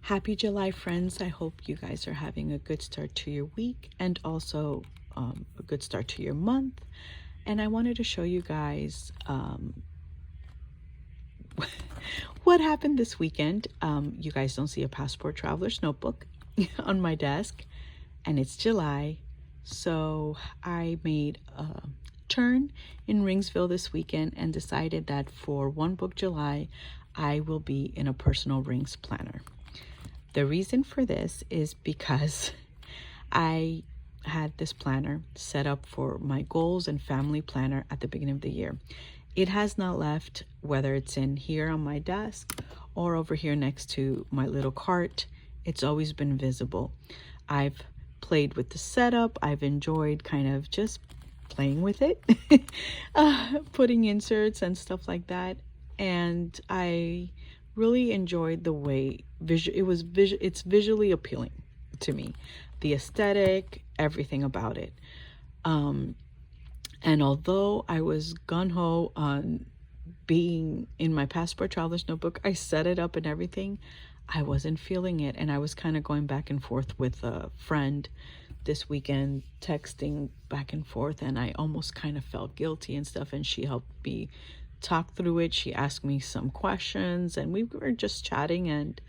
Happy July, friends. I hope you guys are having a good start to your week and also a good start to your month. And I wanted to show you guys what happened this weekend. You guys don't see a Passport Traveler's Notebook on my desk, and it's July. So I made a turn in Ringsville this weekend and decided that for One Book July, I will be in a personal rings planner. The reason for this is because I had this planner set up for my goals and family planner at the beginning of the year. It has not left, whether it's in here on my desk or over here next to my little cart. It's always been visible. I've played with the setup. I've enjoyed kind of just playing with it, putting inserts and stuff like that. And I really enjoyed the way it's visually appealing to me, the aesthetic, everything about it. And although I was gung-ho on being in my Passport Traveler's Notebook, I set it up and everything, I wasn't feeling it. And I was kind of going back and forth with a friend this weekend, texting back and forth, and I almost kind of felt guilty and stuff, and she helped me talk through it. She asked me some questions and we were just chatting, and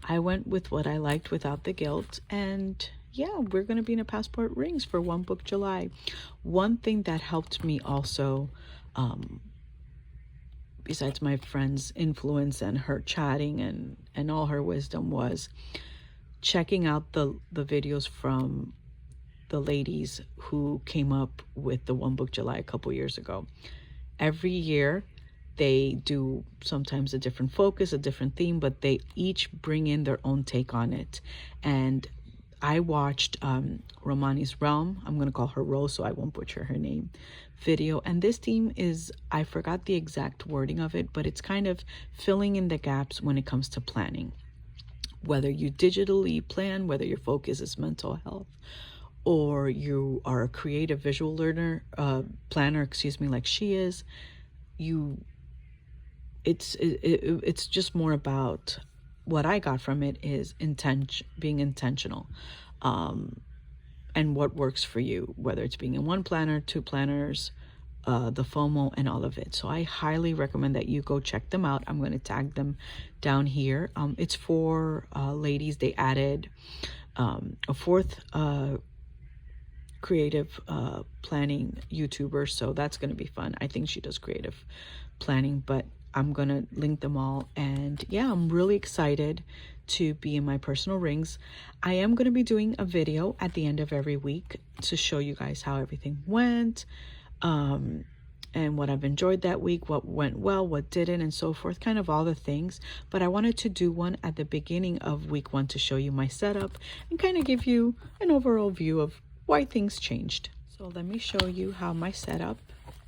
I went with what I liked without the guilt. And yeah, we're going to be in a Passport Rings for One Book July. One thing that helped me also, besides my friend's influence and her chatting and all her wisdom, was checking out the videos from the ladies who came up with the One Book July a couple years ago. Every year they do sometimes a different focus, a different theme, but they each bring in their own take on it. And I watched Romani's Realm, I'm going to call her Rose so I won't butcher her name, video. And this theme is, I forgot the exact wording of it, but it's kind of filling in the gaps when it comes to planning. Whether you digitally plan, whether your focus is mental health, or you are a creative visual learner, planner, like she is, it's just more about, what I got from it is being intentional, and what works for you, whether it's being in one planner, two planners, the FOMO and all of it. So I highly recommend that you go check them out. I'm going to tag them down here. It's for ladies. They added a fourth creative planning YouTuber, so that's going to be fun. I think she does creative planning, but I'm going to link them all. And yeah, I'm really excited to be in my personal rings. I am going to be doing a video at the end of every week to show you guys how everything went, and what I've enjoyed that week, what went well, what didn't, and so forth, kind of all the things. But I wanted to do one at the beginning of week 1 to show you my setup and kind of give you an overall view of why things changed. So let me show you how my setup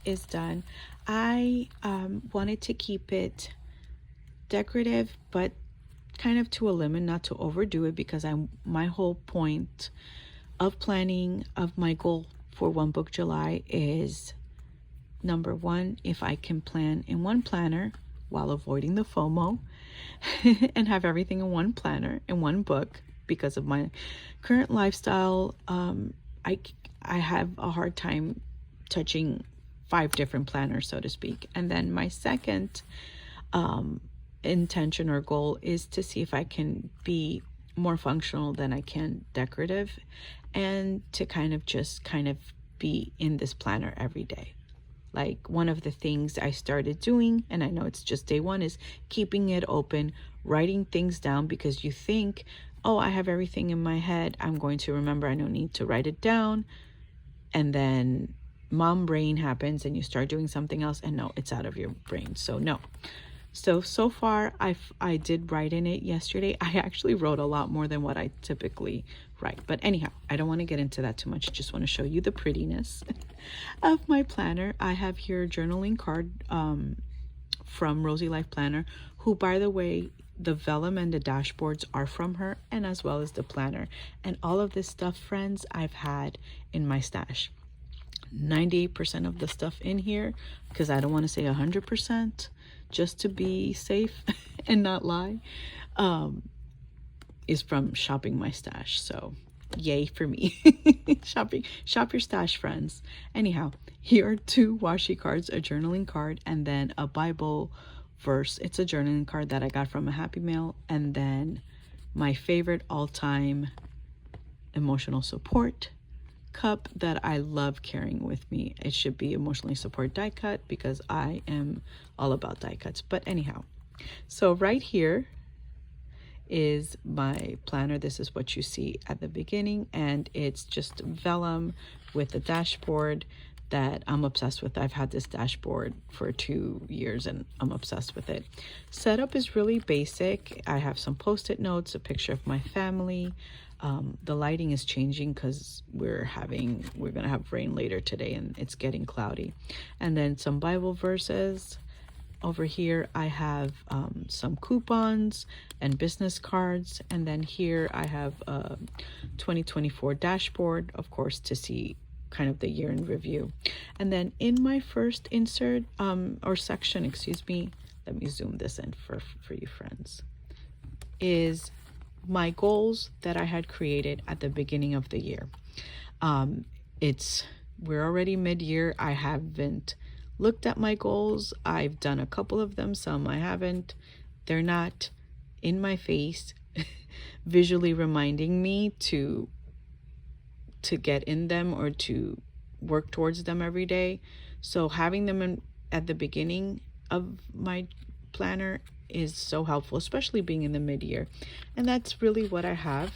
is done. I wanted to keep it decorative, but kind of to a limit, not to overdo it, because my whole point of planning of my goal for One Book July is, number one, if I can plan in one planner while avoiding the FOMO and have everything in one planner, in one book, because of my current lifestyle, I have a hard time touching 5 different planners, so to speak. And then my second intention or goal is to see if I can be more functional than I can decorative, and to kind of be in this planner every day. Like, one of the things I started doing, and I know it's just day 1, is keeping it open, writing things down, because you think, oh, I have everything in my head, I'm going to remember, I don't need to write it down. And then mom brain happens and you start doing something else, and no, it's out of your brain. So no. So far I did write in it yesterday. I actually wrote a lot more than what I typically write, but anyhow, I don't want to get into that too much. Just want to show you the prettiness of my planner. I have here a journaling card from Rosie Life Planner, who, by the way, the vellum and the dashboards are from her, and as well as the planner. And all of this stuff, friends, I've had in my stash. 98% of the stuff in here, because I don't want to say 100%, just to be safe and not lie. is from shopping my stash. So yay for me. Shop your stash, friends. Anyhow, here are 2 washi cards, a journaling card, and then a Bible verse. It's a journaling card that I got from a Happy Mail, and then my favorite all-time emotional support cup that I love carrying with me. It should be emotionally support die cut because I am all about die cuts. But anyhow, so right here is my planner. This is what you see at the beginning, and it's just vellum with a dashboard that I'm obsessed with. I've had this dashboard for 2 years and I'm obsessed with it. Setup is really basic. I have some post-it notes, a picture of my family. The lighting is changing because we're gonna have rain later today and it's getting cloudy. And then some Bible verses. Over here I have some coupons and business cards, and then here I have a 2024 dashboard, of course, to see kind of the year in review. And then in my first insert or section, excuse me, let me zoom this in for you friends, is my goals that I had created at the beginning of the year. We're already mid-year. I haven't looked at my goals. I've done a couple of them, some I haven't. They're not in my face visually reminding me to get in them or to work towards them every day. So having them at the beginning of my planner is so helpful, especially being in the mid-year. And that's really what I have.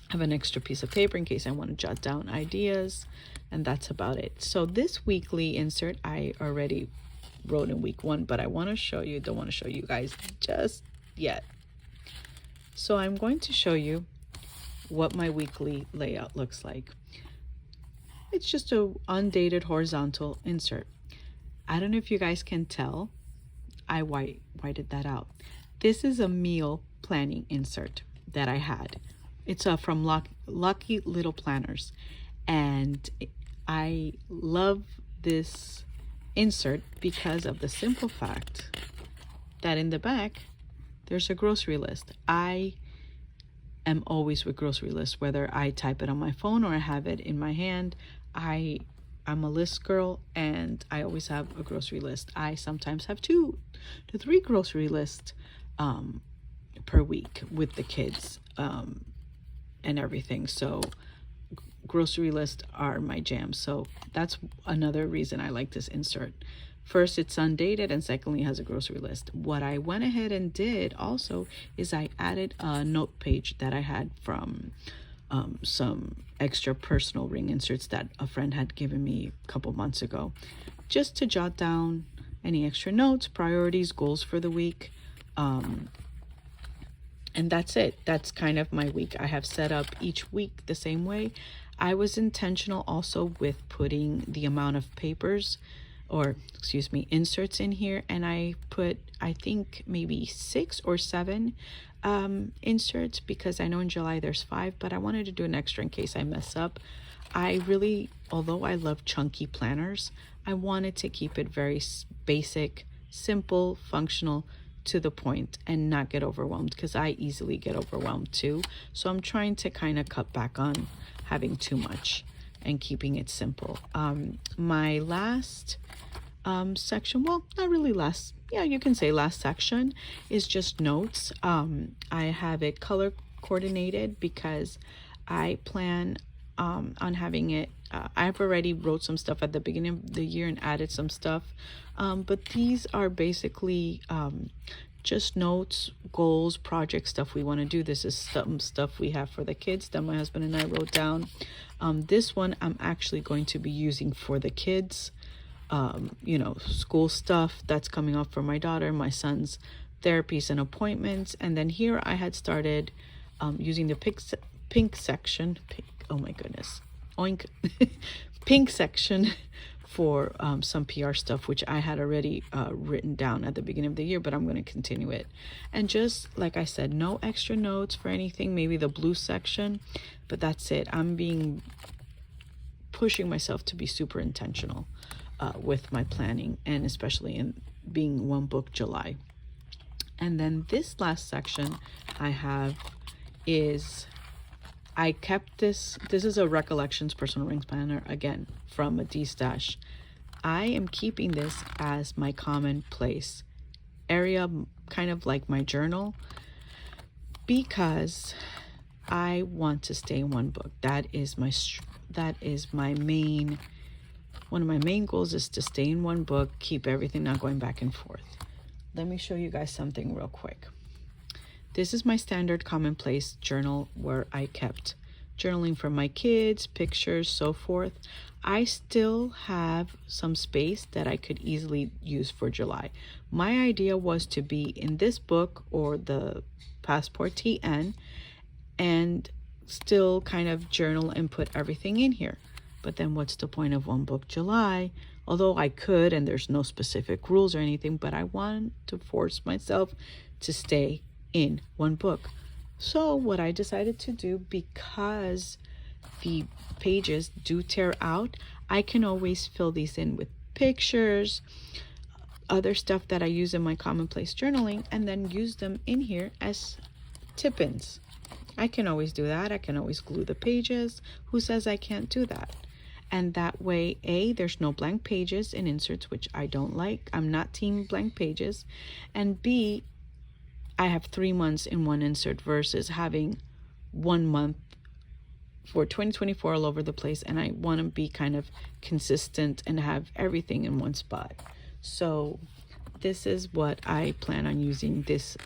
I have an extra piece of paper in case I want to jot down ideas, and that's about it. So this weekly insert I already wrote in week 1, but I want to show you, don't want to show you guys just yet. So I'm going to show you what my weekly layout looks like. It's just a undated horizontal insert. I don't know if you guys can tell, I whited that out. This is a meal planning insert that I had. It's from Lucky Little Planners, and I love this insert because of the simple fact that in the back there's a grocery list. I am always with grocery lists, whether I type it on my phone or I have it in my hand. I'm a list girl, and I always have a grocery list. I sometimes have 2 to 3 grocery lists per week with the kids and everything. So grocery lists are my jam. So that's another reason I like this insert. First, it's undated, and secondly, it has a grocery list. What I went ahead and did also is I added a note page that I had from some extra personal ring inserts that a friend had given me a couple months ago, just to jot down any extra notes, priorities, goals for the week. And that's it. That's kind of my week. I have set up each week the same way. I was intentional also with putting the amount of papers, or excuse me, inserts in here, and I put, I think maybe 6 or 7 inserts, because I know in July there's 5, but I wanted to do an extra in case I mess up. I really, although I love chunky planners, I wanted to keep it very basic, simple, functional, to the point, and not get overwhelmed, because I easily get overwhelmed too. So I'm trying to kind of cut back on having too much and keeping it simple. My last section, well, not really last, yeah, you can say last section, is just notes. I have it color coordinated because I plan on having it, I've already wrote some stuff at the beginning of the year and added some stuff, but these are basically just notes, goals, project stuff we want to do. This is some stuff we have for the kids that my husband and I wrote down. This one I'm actually going to be using for the kids, you know, school stuff that's coming up for my daughter, my son's therapies and appointments. And then here I had started using the pink section, oh my goodness, oink, pink section for some PR stuff, which I had already written down at the beginning of the year, but I'm going to continue it. And just like I said, no extra notes for anything, maybe the blue section, but that's it. I'm pushing myself to be super intentional with my planning, and especially in being one book July. And then this last section I have is I kept this. This is a Recollections Personal Rings Planner, again, from a D-Stash. I am keeping this as my commonplace area, kind of like my journal, because I want to stay in one book. That is my main, one of my main goals is to stay in one book, keep everything not going back and forth. Let me show you guys something real quick. This is my standard commonplace journal where I kept journaling for my kids, pictures, so forth. I still have some space that I could easily use for July. My idea was to be in this book or the Passport TN and still kind of journal and put everything in here. But then what's the point of one book July? Although I could, and there's no specific rules or anything, but I want to force myself to stay in one book. So what I decided to do, because the pages do tear out, I can always fill these in with pictures, other stuff that I use in my commonplace journaling, and then use them in here as tip-ins. I can always do that. I can always glue the pages. Who says I can't do that? And that way, A, there's no blank pages and inserts, which I don't like. I'm not team blank pages. And B, I have 3 months in one insert versus having 1 month for 2024 all over the place. And I want to be kind of consistent and have everything in one spot. So this is what I plan on using this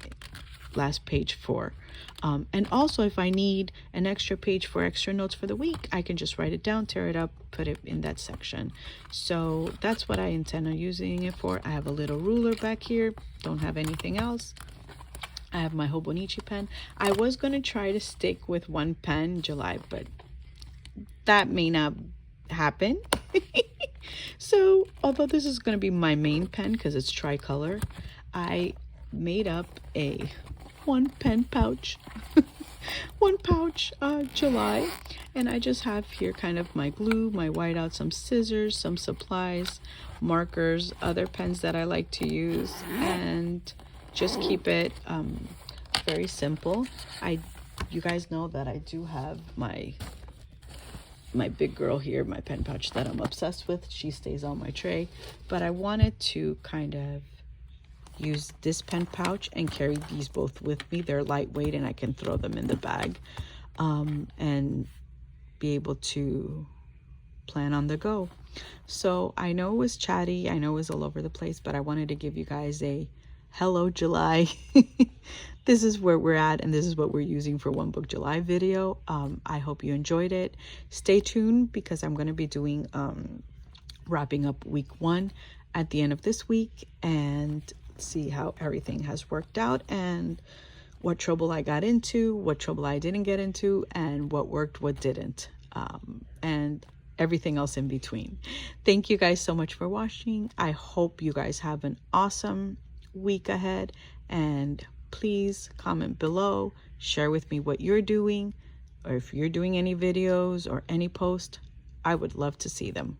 last page for. And also, if I need an extra page for extra notes for the week, I can just write it down, tear it up, put it in that section. So that's what I intend on using it for. I have a little ruler back here, don't have anything else. I have my Hobonichi pen. I was going to try to stick with one pen in July, but that may not happen. So although this is going to be my main pen because it's tricolor, I made up a one pen pouch one pouch July, and I just have here kind of my glue, my whiteout, some scissors, some supplies, markers, other pens that I like to use, and just keep it very simple. You guys know that I do have my big girl here, my pen pouch that I'm obsessed with. She stays on my tray, but I wanted to kind of use this pen pouch and carry these both with me. They're lightweight and I can throw them in the bag and be able to plan on the go. So I know it was chatty, I know it was all over the place, but I wanted to give you guys a hello July. This is where we're at, and this is what we're using for One Book July video. I hope you enjoyed it. Stay tuned because I'm going to be doing wrapping up week 1 at the end of this week and see how everything has worked out and what trouble I got into, what trouble I didn't get into, and what worked, what didn't, and everything else in between. Thank you guys so much for watching. I hope you guys have an awesome week ahead, and please comment below, share with me what you're doing, or if you're doing any videos or any post, I would love to see them.